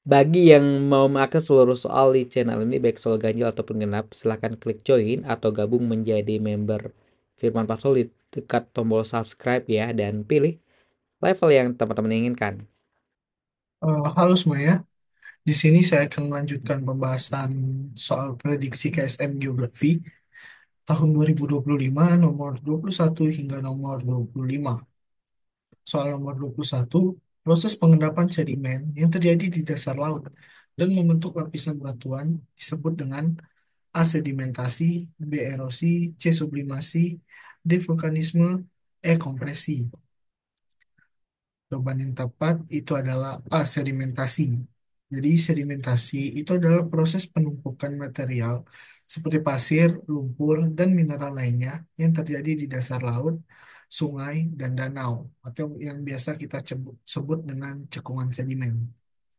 Bagi yang mau mengakses seluruh soal di channel ini, baik soal ganjil ataupun genap, silahkan klik join atau gabung menjadi member Firman Parsel di dekat tombol subscribe ya, dan pilih level yang teman-teman inginkan. Halo semuanya, di sini saya akan melanjutkan pembahasan soal prediksi KSM Geografi tahun 2025 nomor 21 hingga nomor 25. Soal nomor 21, proses pengendapan sedimen yang terjadi di dasar laut dan membentuk lapisan batuan disebut dengan A. Sedimentasi, B. Erosi, C. Sublimasi, D. Vulkanisme, E. Kompresi. Jawaban yang tepat itu adalah A. Sedimentasi. Jadi sedimentasi itu adalah proses penumpukan material seperti pasir, lumpur, dan mineral lainnya yang terjadi di dasar laut, sungai, dan danau, atau yang biasa kita sebut dengan cekungan sedimen.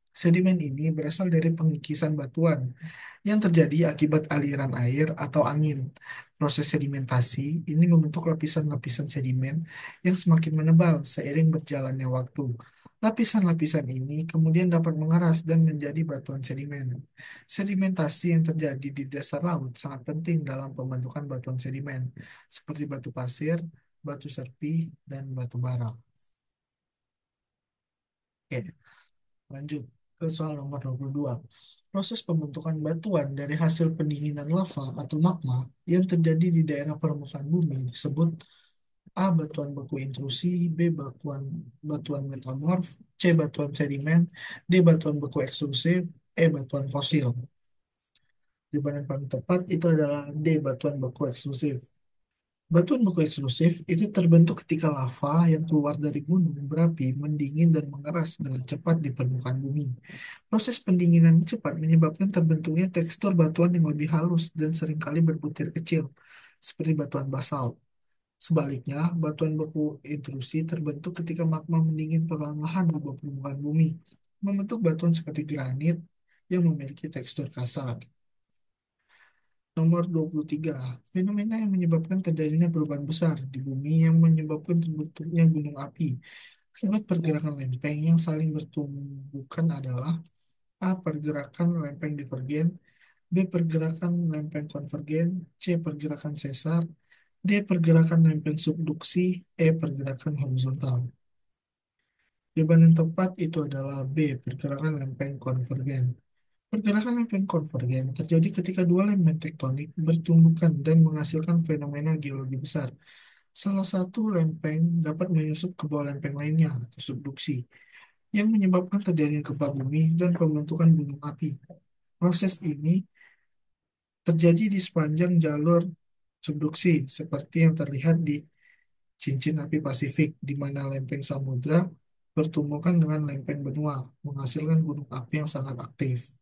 Sedimen ini berasal dari pengikisan batuan yang terjadi akibat aliran air atau angin. Proses sedimentasi ini membentuk lapisan-lapisan sedimen yang semakin menebal seiring berjalannya waktu. Lapisan-lapisan ini kemudian dapat mengeras dan menjadi batuan sedimen. Sedimentasi yang terjadi di dasar laut sangat penting dalam pembentukan batuan sedimen, seperti batu pasir, batu serpi, dan batu bara. Oke. Lanjut ke soal nomor 22. Proses pembentukan batuan dari hasil pendinginan lava atau magma yang terjadi di daerah permukaan bumi disebut A. Batuan beku intrusi, B. Batuan metamorf, C. Batuan sedimen, D. Batuan beku ekstrusif, E. Batuan fosil. Jawaban yang paling tepat itu adalah D. Batuan beku eksklusif. Batuan beku eksklusif itu terbentuk ketika lava yang keluar dari gunung berapi mendingin dan mengeras dengan cepat di permukaan bumi. Proses pendinginan cepat menyebabkan terbentuknya tekstur batuan yang lebih halus dan seringkali berbutir kecil, seperti batuan basalt. Sebaliknya, batuan beku intrusi terbentuk ketika magma mendingin perlahan di bawah permukaan bumi, membentuk batuan seperti granit yang memiliki tekstur kasar. Nomor 23, fenomena yang menyebabkan terjadinya perubahan besar di bumi yang menyebabkan terbentuknya gunung api akibat pergerakan lempeng yang saling bertumbukan adalah A. Pergerakan lempeng divergen, B. Pergerakan lempeng konvergen, C. Pergerakan sesar, D. Pergerakan lempeng subduksi, E. Pergerakan horizontal. Jawaban yang tepat itu adalah B. Pergerakan lempeng konvergen. Pergerakan lempeng konvergen terjadi ketika dua lempeng tektonik bertumbukan dan menghasilkan fenomena geologi besar. Salah satu lempeng dapat menyusup ke bawah lempeng lainnya atau subduksi, yang menyebabkan terjadinya gempa bumi dan pembentukan gunung api. Proses ini terjadi di sepanjang jalur subduksi, seperti yang terlihat di cincin api Pasifik, di mana lempeng samudra bertumbukan dengan lempeng benua, menghasilkan gunung api yang sangat aktif.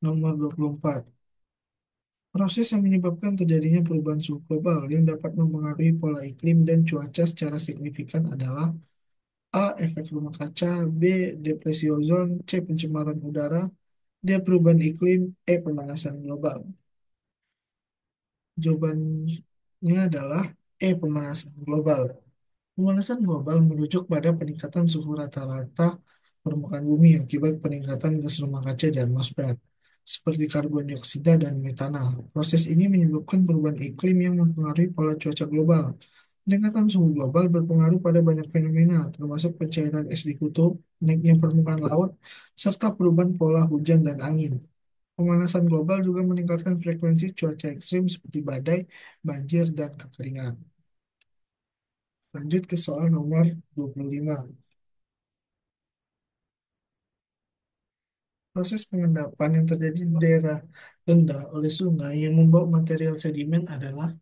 Nomor 24. Proses yang menyebabkan terjadinya perubahan suhu global yang dapat mempengaruhi pola iklim dan cuaca secara signifikan adalah A. Efek rumah kaca, B. Depresi ozon, C. Pencemaran udara, D. Perubahan iklim, E. Pemanasan global. Jawabannya adalah E. Pemanasan global. Pemanasan global merujuk pada peningkatan suhu rata-rata permukaan bumi akibat peningkatan gas rumah kaca di atmosfer, seperti karbon dioksida dan metana. Proses ini menyebabkan perubahan iklim yang mempengaruhi pola cuaca global. Peningkatan suhu global berpengaruh pada banyak fenomena, termasuk pencairan es di kutub, naiknya permukaan laut, serta perubahan pola hujan dan angin. Pemanasan global juga meningkatkan frekuensi cuaca ekstrim seperti badai, banjir, dan kekeringan. Lanjut ke soal nomor 25. Proses pengendapan yang terjadi di daerah rendah oleh sungai yang membawa material sedimen adalah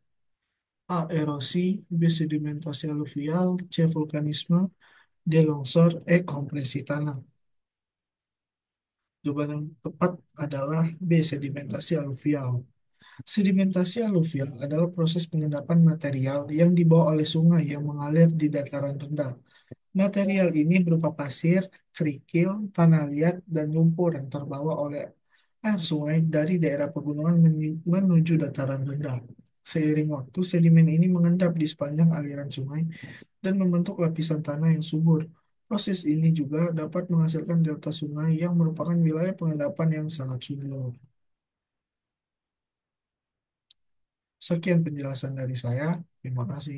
A. Erosi, B. Sedimentasi aluvial, C. Vulkanisme, D. Longsor, E. Kompresi tanah. Jawaban yang tepat adalah B. Sedimentasi aluvial. Sedimentasi aluvial adalah proses pengendapan material yang dibawa oleh sungai yang mengalir di dataran rendah. Material ini berupa pasir, kerikil, tanah liat, dan lumpur yang terbawa oleh air sungai dari daerah pegunungan menuju dataran rendah. Seiring waktu, sedimen ini mengendap di sepanjang aliran sungai dan membentuk lapisan tanah yang subur. Proses ini juga dapat menghasilkan delta sungai yang merupakan wilayah pengendapan yang sangat subur. Sekian penjelasan dari saya. Terima kasih.